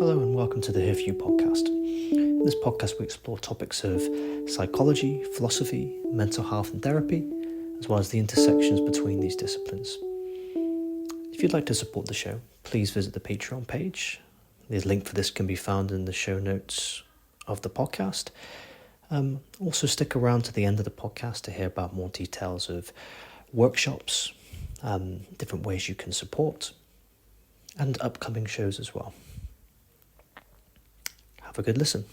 Hello and welcome to the Here For You podcast. In this podcast we explore topics of psychology, philosophy, mental health and therapy, as well as the intersections between these disciplines. If you'd like to support the show, please visit the Patreon page. The link for this can be found in the show notes of the podcast. Also stick around to the end of the podcast to hear about more details of workshops, different ways you can support, and upcoming shows as well. Have a good listen.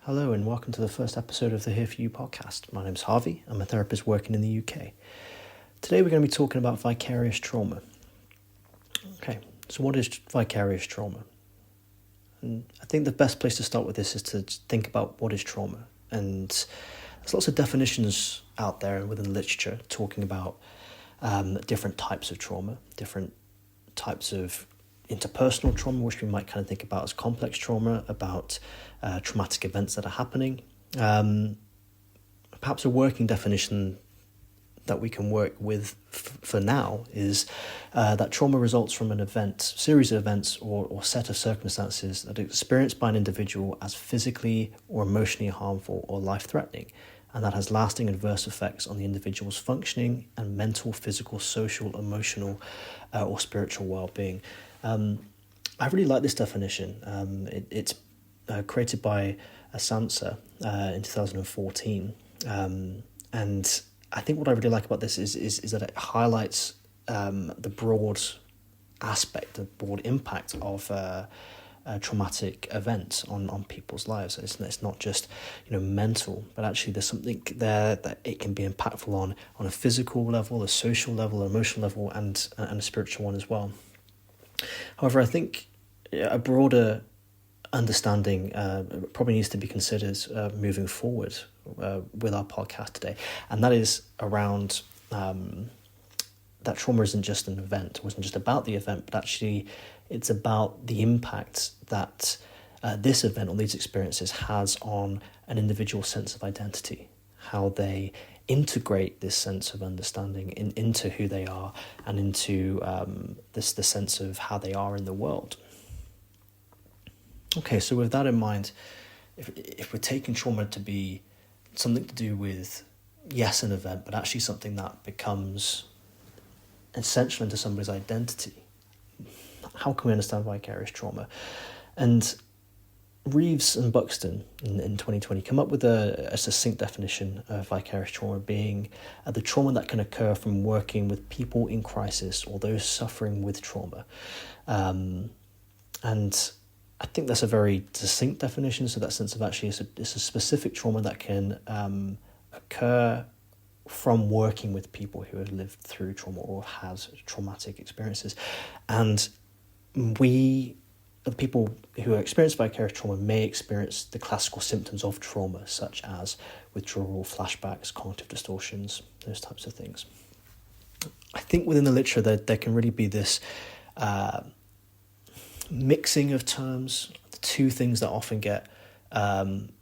Hello and welcome to the first episode of the Here For You podcast. My name's Harvey. I'm a therapist working in the UK. Today we're going to be talking about vicarious trauma. Okay, so what is vicarious trauma? And I think the best place to start with this is to think about what is trauma. And there's lots of definitions out there within the literature talking about different types of trauma, different types of interpersonal trauma, which we might kind of think about as complex trauma, about traumatic events that are happening. Perhaps a working definition that we can work with for now is that trauma results from an event, series of events or set of circumstances that are experienced by an individual as physically or emotionally harmful or life-threatening, and that has lasting adverse effects on the individual's functioning and mental, physical, social, emotional, or spiritual well-being. I really like this definition. It's created by Sansa in 2014, and I think what I really like about this is that it highlights the broad aspect, the broad impact of a traumatic event on people's lives. It's not just mental, but actually there's something there that it can be impactful on a physical level, a social level, an emotional level, and a spiritual one as well. However, I think a broader understanding probably needs to be considered moving forward with our podcast today, and that is around that trauma isn't just an event. It wasn't just about the event, but actually it's about the impact that this event or these experiences has on an individual's sense of identity, how they integrate this sense of understanding into who they are and into the sense of how they are in the world. Okay, so with that in mind, if we're taking trauma to be something to do with, yes, an event, but actually something that becomes essential into somebody's identity, how can we understand vicarious trauma? And Reeves and Buxton in 2020 come up with a succinct definition of vicarious trauma being the trauma that can occur from working with people in crisis or those suffering with trauma. And I think that's a very succinct definition, so that sense of actually it's a specific trauma that can occur from working with people who have lived through trauma or has traumatic experiences. And the people who experience vicarious trauma may experience the classical symptoms of trauma, such as withdrawal, flashbacks, cognitive distortions, those types of things. I think within the literature there can really be this mixing of terms. The two things that often get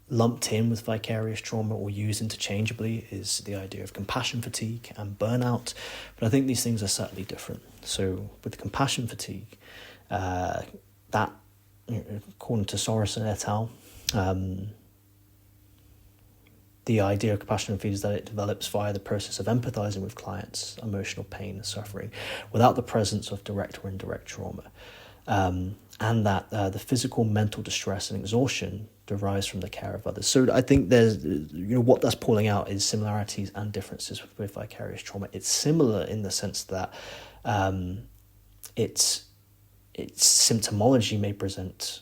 lumped in with vicarious trauma or used interchangeably is the idea of compassion fatigue and burnout, but I think these things are certainly different. So with compassion fatigue, that, according to Sorensen et al., the idea of compassion fatigue is that it develops via the process of empathizing with clients' emotional pain and suffering without the presence of direct or indirect trauma. And that the physical, mental distress and exhaustion derives from the care of others. So I think there's, what that's pulling out is similarities and differences with vicarious trauma. It's similar in the sense that its symptomology may present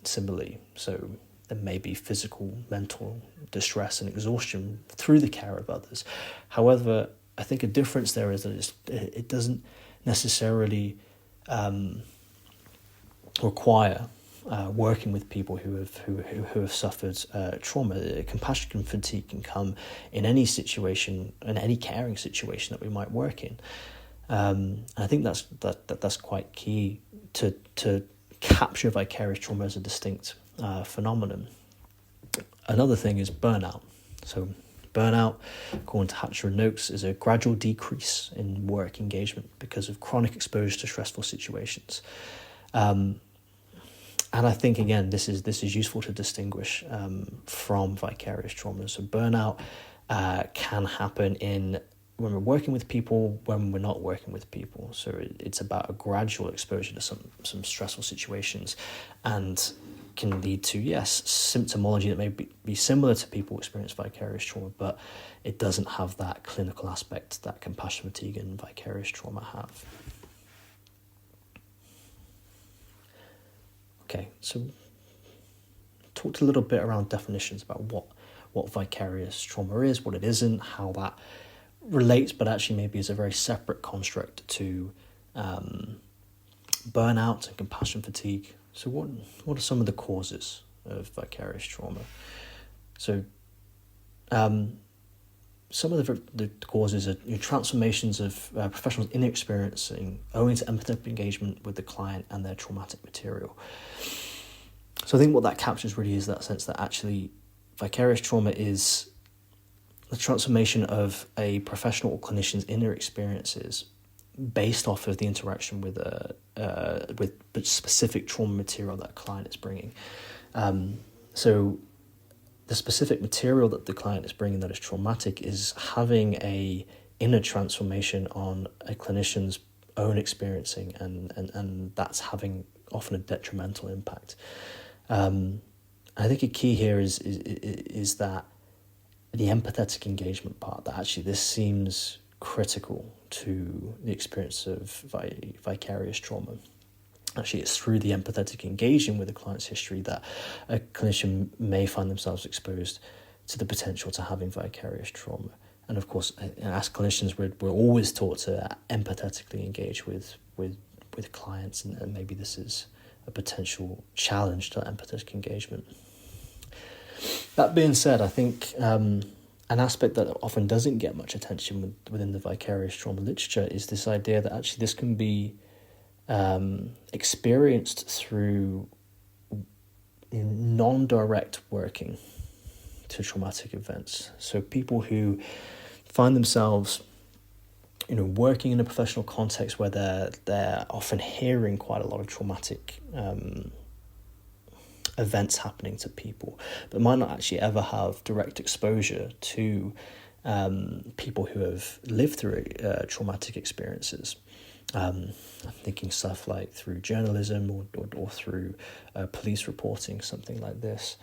similarly. So there may be physical, mental distress and exhaustion through the care of others. However, I think a difference there is that it doesn't necessarily require working with people who have suffered trauma. Compassion fatigue can come in any situation, in any caring situation that we might work in. And I think that's quite key to capture vicarious trauma as a distinct phenomenon. Another thing is burnout. So burnout, according to Hatcher and Noakes, is a gradual decrease in work engagement because of chronic exposure to stressful situations. And I think, again, this is useful to distinguish from vicarious trauma. So burnout can happen when we're working with people, when we're not working with people. So it's about a gradual exposure to some stressful situations, and can lead to, yes, symptomology that may be similar to people who experience vicarious trauma, but it doesn't have that clinical aspect that compassion fatigue and vicarious trauma have. Okay, so talked a little bit around definitions about what vicarious trauma is, what it isn't, how that relates, but actually maybe is a very separate construct to burnout and compassion fatigue. So what are some of the causes of vicarious trauma? So some of the causes are transformations of professionals' inner experiencing owing to empathetic engagement with the client and their traumatic material. So I think what that captures really is that sense that actually vicarious trauma is the transformation of a professional or clinician's inner experiences based off of the interaction with specific trauma material that client is bringing. So the specific material that the client is bringing that is traumatic is having a inner transformation on a clinician's own experiencing, and that's having often a detrimental impact. I think a key here is that the empathetic engagement part, that actually this seems critical to the experience of vicarious trauma. Actually, it's through the empathetic engaging with the client's history that a clinician may find themselves exposed to the potential to having vicarious trauma. And of course, as clinicians, we're always taught to empathetically engage with clients, and maybe this is a potential challenge to empathetic engagement. That being said, I think an aspect that often doesn't get much attention within the vicarious trauma literature is this idea that actually this can be experienced through non-direct working to traumatic events. So people who find themselves, working in a professional context where they're often hearing quite a lot of traumatic events happening to people, but might not actually ever have direct exposure to people who have lived through traumatic experiences. I'm thinking stuff like through journalism or through police reporting, something like this,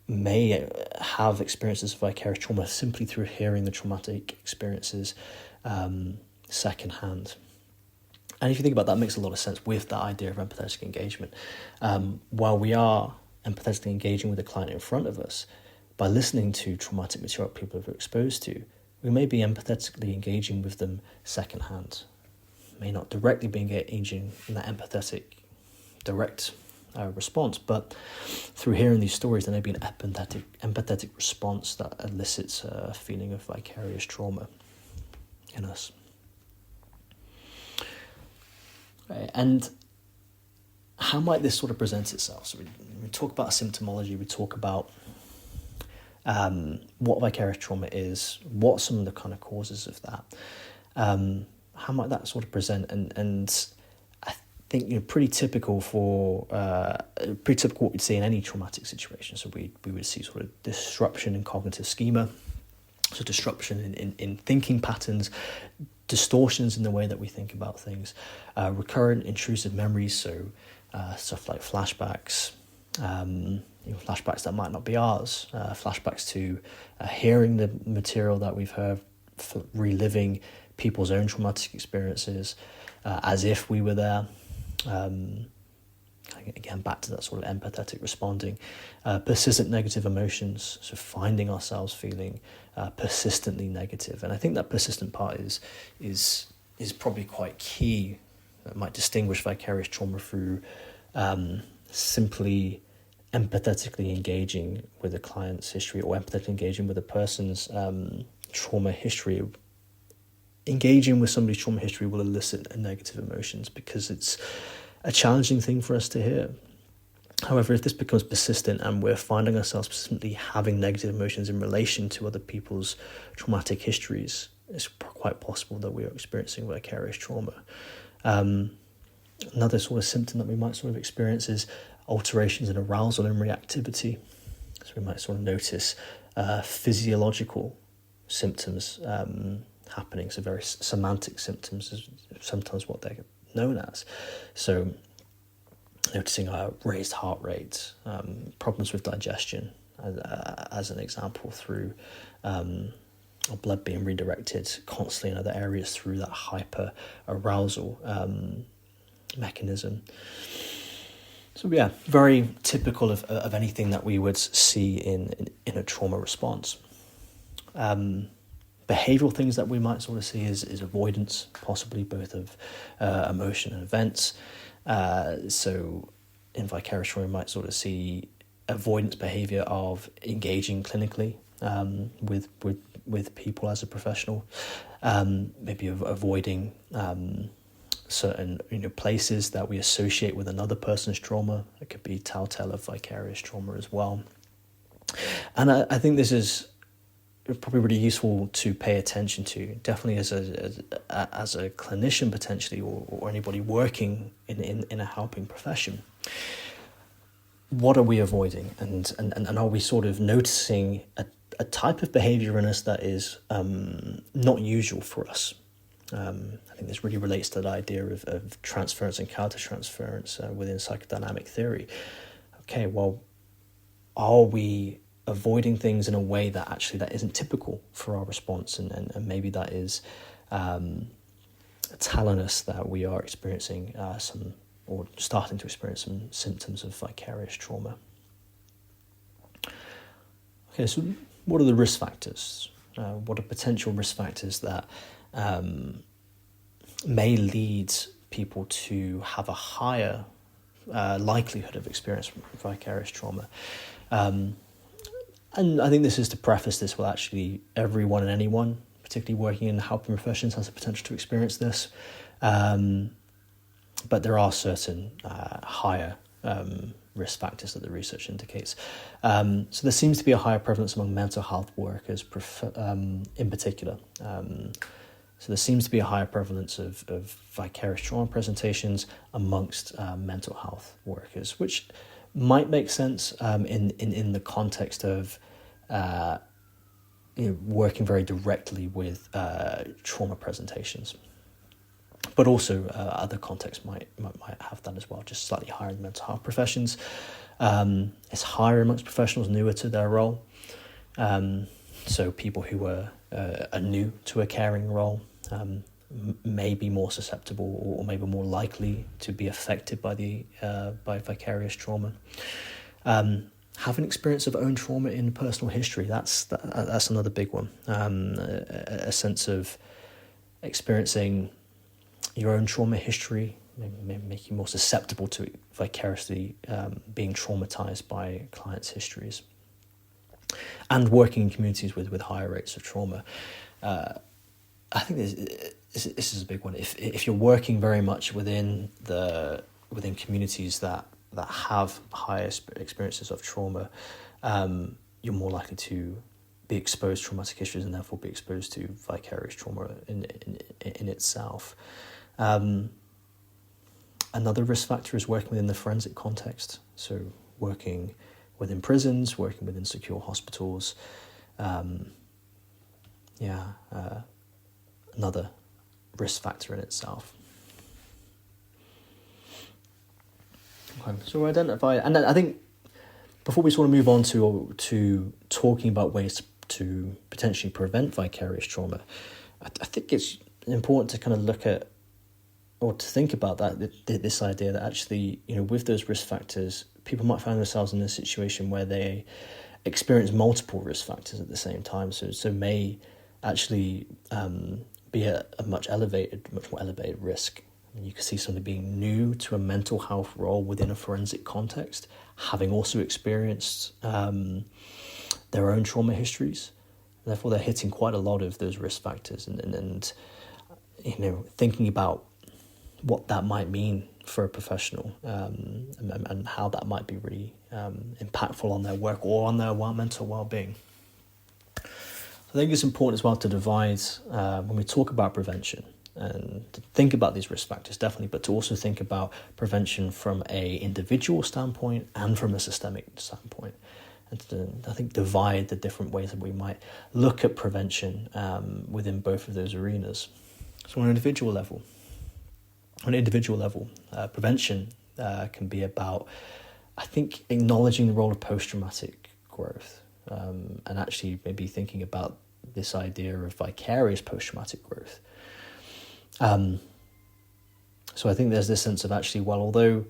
may have experiences of vicarious trauma simply through hearing the traumatic experiences secondhand. And if you think about that, it makes a lot of sense with that idea of empathetic engagement. While we are empathetically engaging with the client in front of us, by listening to traumatic material people are exposed to, we may be empathetically engaging with them secondhand. May not directly be engaging in that empathetic, direct response, but through hearing these stories, there may be an empathetic response that elicits a feeling of vicarious trauma in us. And how might this sort of present itself? So we talk about symptomology, we talk about what vicarious trauma is, what some of the kind of causes of that. How might that sort of present? And I think pretty typical what we'd see in any traumatic situation. So we would see sort of disruption in cognitive schema, so disruption in thinking patterns, distortions in the way that we think about things, recurrent intrusive memories, so stuff like flashbacks, flashbacks that might not be ours, flashbacks to hearing the material that we've heard, reliving people's own traumatic experiences as if we were there. Again, back to that sort of empathetic responding, persistent negative emotions, so finding ourselves feeling persistently negative. And I think that persistent part is probably quite key. That might distinguish vicarious trauma through simply empathetically engaging with a client's history, or empathetically engaging with a person's trauma history. Engaging with somebody's trauma history will elicit negative emotions because it's a challenging thing for us to hear. However, if this becomes persistent and we're finding ourselves persistently having negative emotions in relation to other people's traumatic histories, it's quite possible that we are experiencing vicarious trauma. Another sort of symptom that we might sort of experience is alterations in arousal and reactivity. So we might sort of notice physiological symptoms happening, so very semantic symptoms is sometimes what they're known as. So noticing raised heart rate, problems with digestion, as an example, through blood being redirected constantly in other areas through that hyper arousal mechanism. So yeah, very typical of anything that we would see in a trauma response. Behavioural things that we might sort of see is avoidance, possibly both of emotion and events. So in vicarious trauma, we might sort of see avoidance behaviour of engaging clinically with people as a professional, maybe avoiding certain places that we associate with another person's trauma. It could be telltale of vicarious trauma as well. And I think this is probably really useful to pay attention to, definitely as a clinician potentially, or anybody working in a helping profession. What are we avoiding, and are we sort of noticing a type of behaviour in us that is not usual for us? I think this really relates to the idea of transference and counter-transference within psychodynamic theory. Okay, well, are we avoiding things in a way that isn't typical for our response, and maybe that is telling us that we are experiencing or starting to experience some symptoms of vicarious trauma. Okay, so what are the risk factors? What are potential risk factors that may lead people to have a higher likelihood of experiencing vicarious trauma? And I think this is to preface this with actually everyone and anyone, particularly working in helping professions, has the potential to experience this. But there are certain higher risk factors that the research indicates. So there seems to be a higher prevalence among mental health workers in particular. So there seems to be a higher prevalence of vicarious trauma presentations amongst mental health workers, which might make sense in the context of working very directly with trauma presentations. But also other contexts might have that as well, just slightly higher in mental health professions. It's higher amongst professionals newer to their role. So people who are new to a caring role may be more susceptible or maybe more likely to be affected by vicarious trauma. Have an experience of own trauma in personal history. That's another big one. A sense of experiencing your own trauma history, maybe make you more susceptible to vicariously being traumatized by clients' histories. And working in communities with higher rates of trauma. I think this is a big one. If you're working very much within communities that have higher experiences of trauma, you're more likely to be exposed to traumatic histories and therefore be exposed to vicarious trauma in itself. Another risk factor is working within the forensic context. So working within prisons, working within secure hospitals. Another risk factor in itself. Okay, so identify, and I think before we sort of move on to talking about ways to potentially prevent vicarious trauma, I think it's important to kind of look at or to think about this idea that actually, with those risk factors, people might find themselves in a situation where they experience multiple risk factors at the same time. So may actually be a much more elevated risk. You can see somebody being new to a mental health role within a forensic context, having also experienced their own trauma histories. Therefore, they're hitting quite a lot of those risk factors, and thinking about what that might mean for a professional, and how that might be really impactful on their work or on their mental well-being. I think it's important as well to divide, when we talk about prevention, and to think about these risk factors, definitely, but to also think about prevention from a individual standpoint and from a systemic standpoint. And to, I think, divide the different ways that we might look at prevention within both of those arenas. So on an individual level, prevention can be about, I think, acknowledging the role of post-traumatic growth, and actually maybe thinking about this idea of vicarious post-traumatic growth. So I think there's this sense of actually, well, although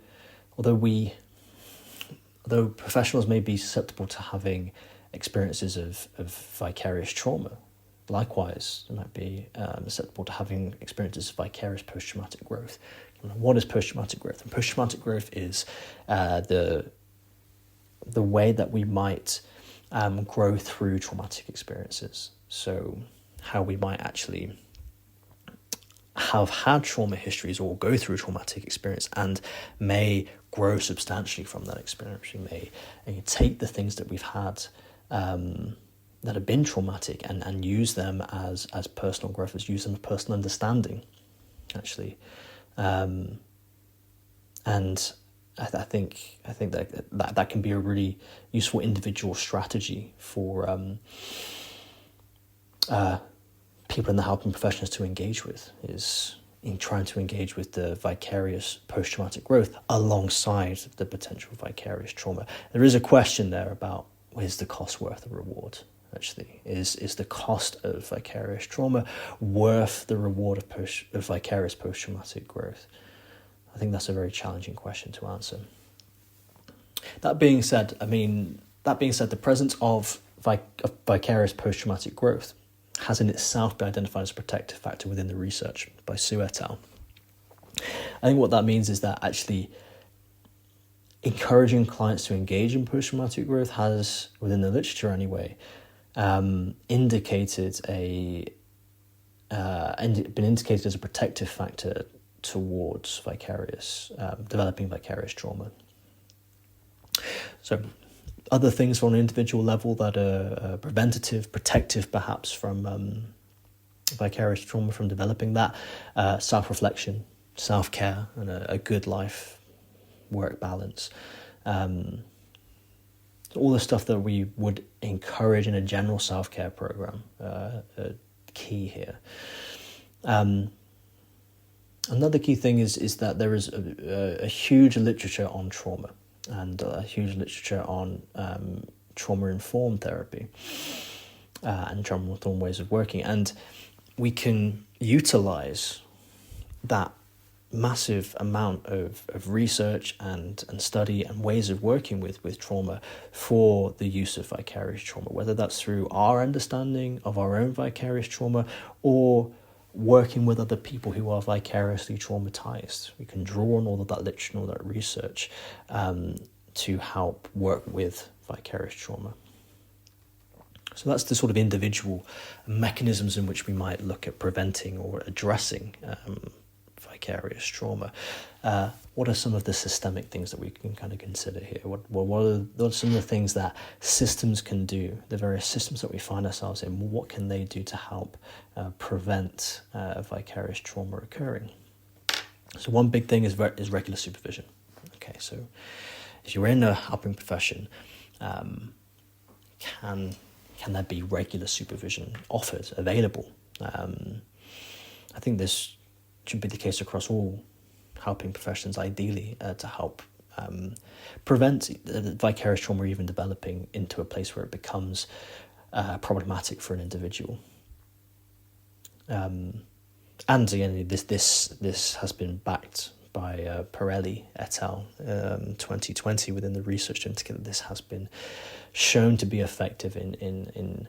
professionals may be susceptible to having experiences of vicarious trauma, likewise, they might be susceptible to having experiences of vicarious post-traumatic growth. What is post-traumatic growth? And post-traumatic growth is the way that we might grow through traumatic experiences. So how we might actually have had trauma histories or go through a traumatic experience and may grow substantially from that experience. We may take the things that we've had that have been traumatic and use them as personal growth, use them as personal understanding, actually. And I think that can be a really useful individual strategy for people in the helping professions to engage with, is in trying to engage with the vicarious post-traumatic growth alongside the potential vicarious trauma. There is a question there about, is the cost worth the reward? Actually, is the cost of vicarious trauma worth the reward of vicarious post-traumatic growth? I think that's a very challenging question to answer. That being said, the presence of vicarious post-traumatic growth has in itself been identified as a protective factor within the research by Sue et al. I think what that means is that actually encouraging clients to engage in post-traumatic growth has, within the literature anyway, been indicated as a protective factor towards developing vicarious trauma. So other things on an individual level that are preventative, protective perhaps from vicarious trauma from developing that, self-reflection, self-care, and a good life-work balance. All the stuff that we would encourage in a general self-care program, key here. Another key thing is that there is a huge literature on trauma, and a huge literature on trauma-informed therapy and trauma-informed ways of working. And we can utilize that massive amount of research and study and ways of working with trauma for the use of vicarious trauma, whether that's through our understanding of our own vicarious trauma or working with other people who are vicariously traumatized. We can draw on all of that literature and all that research to help work with vicarious trauma. So that's the sort of individual mechanisms in which we might look at preventing or addressing vicarious trauma. What are some of the systemic things that we can kind of consider here? What are some of the things that systems can do, the various systems that we find ourselves in? What can they do to help prevent vicarious trauma occurring? So one big thing is regular supervision. Okay, so if you're in a helping profession, can there be regular supervision offered, available? I think this should be the case across all helping professions, ideally, to help prevent vicarious trauma even developing into a place where it becomes problematic for an individual. And again, this has been backed by Pirelli et al. 2020 within the research to indicate that this has been shown to be effective in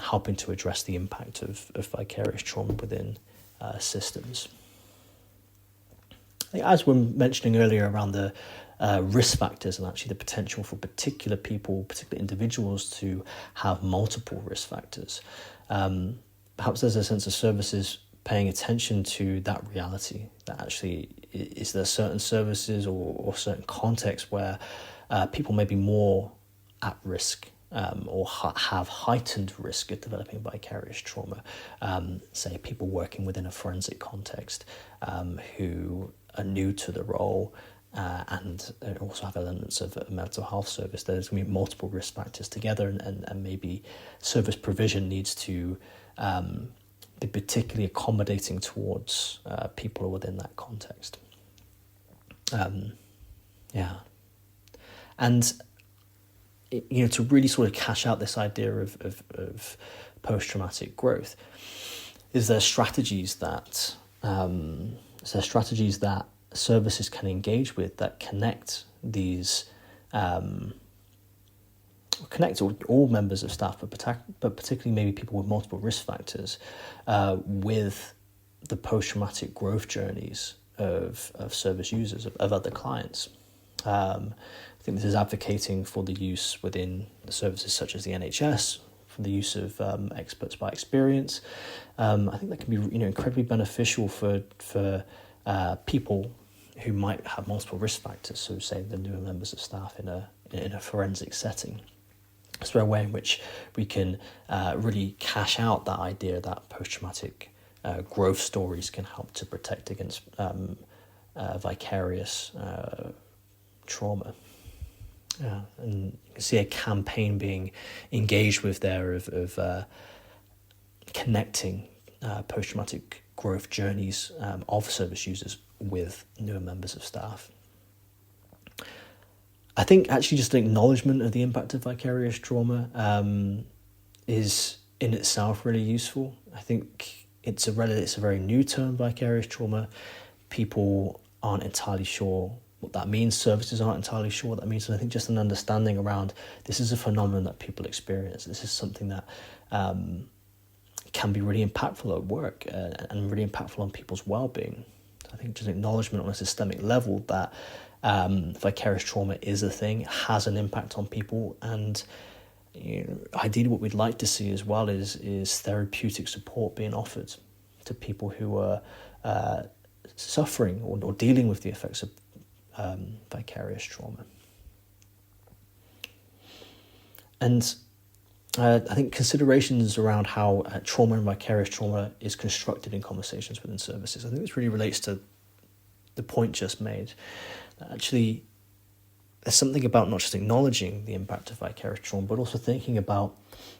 helping to address the impact of vicarious trauma within systems. I think, as we were mentioning earlier around the risk factors and actually the potential for particular people, particular individuals to have multiple risk factors, perhaps there's a sense of services paying attention to that reality, that actually is there certain services or certain contexts where people may be more at risk or have heightened risk of developing vicarious trauma. Say people working within a forensic context who are new to the role and also have elements of a mental health service. There's going to be multiple risk factors together, and maybe service provision needs to be particularly accommodating towards people within that context. And to really sort of cash out this idea of post-traumatic growth, is there strategies that services can engage with that connect these connect all members of staff, but particularly maybe people with multiple risk factors, with the post-traumatic growth journeys of service users, of other clients. I think this is advocating for the use within the services such as the NHS, for the use of experts by experience. I think that can be incredibly beneficial for people who might have multiple risk factors. So, say the newer members of staff in a forensic setting. It's a way in which we can really cash out that idea that post-traumatic growth stories can help to protect against vicarious trauma. And you can see a campaign being engaged with there of connecting post-traumatic growth journeys of service users with newer members of staff. I think actually just an acknowledgement of the impact of vicarious trauma is in itself really useful. I think it's a very new term, vicarious trauma. People aren't entirely sure what that means. Services aren't entirely sure what that means. And I think just an understanding around this is a phenomenon that people experience. This is something that can be really impactful at work and really impactful on people's well-being. I think just acknowledgement on a systemic level that vicarious trauma is a thing, has an impact on people, and ideally what we'd like to see as well is therapeutic support being offered to people who are suffering or dealing with the effects of vicarious trauma. And I think considerations around how trauma and vicarious trauma is constructed in conversations within services, I think this really relates to the point just made. Actually, there's something about not just acknowledging the impact of vicarious trauma, but also thinking about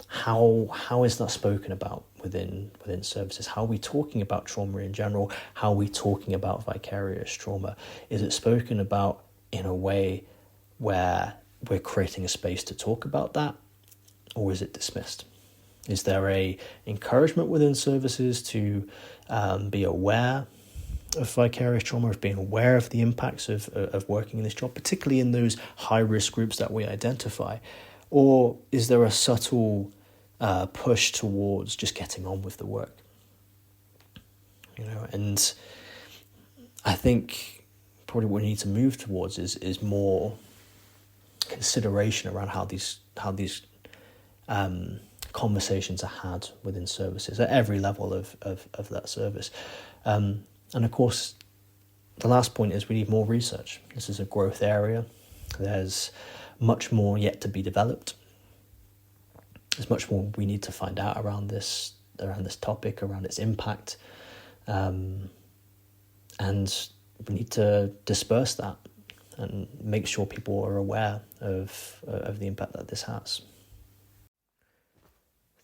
how is that spoken about within services? How are we talking about trauma in general? How are we talking about vicarious trauma? Is it spoken about in a way where we're creating a space to talk about that, or is it dismissed? Is there a encouragement within services to be aware of vicarious trauma, of being aware of the impacts of working in this job, particularly in those high-risk groups that we identify? Or is there a subtle push towards just getting on with the work? And I think probably what we need to move towards is more consideration around how these conversations are had within services at every level of that service. And of course, the last point is we need more research. This is a growth area. There's much more yet to be developed. There's much more we need to find out around this topic, around its impact. And we need to disperse that and make sure people are aware of the impact that this has.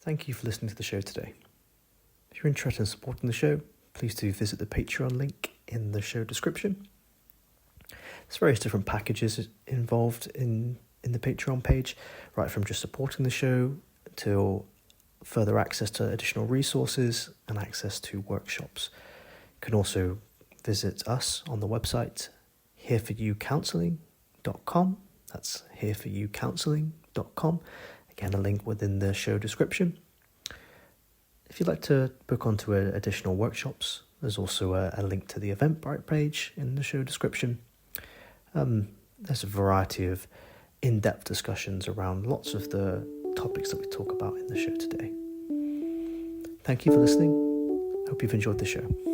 Thank you for listening to the show today. If you're interested in supporting the show, please do visit the Patreon link in the show description. There's various different packages involved in the Patreon page, right from just supporting the show to further access to additional resources and access to workshops. You can also visit us on the website hereforyoucounselling.com. That's hereforyoucounselling.com. Again, a link within the show description. If you'd like to book onto additional workshops, there's also a link to the Eventbrite page in the show description. There's a variety of in-depth discussions around lots of the topics that we talk about in the show today. Thank you for listening. Hope you've enjoyed the show.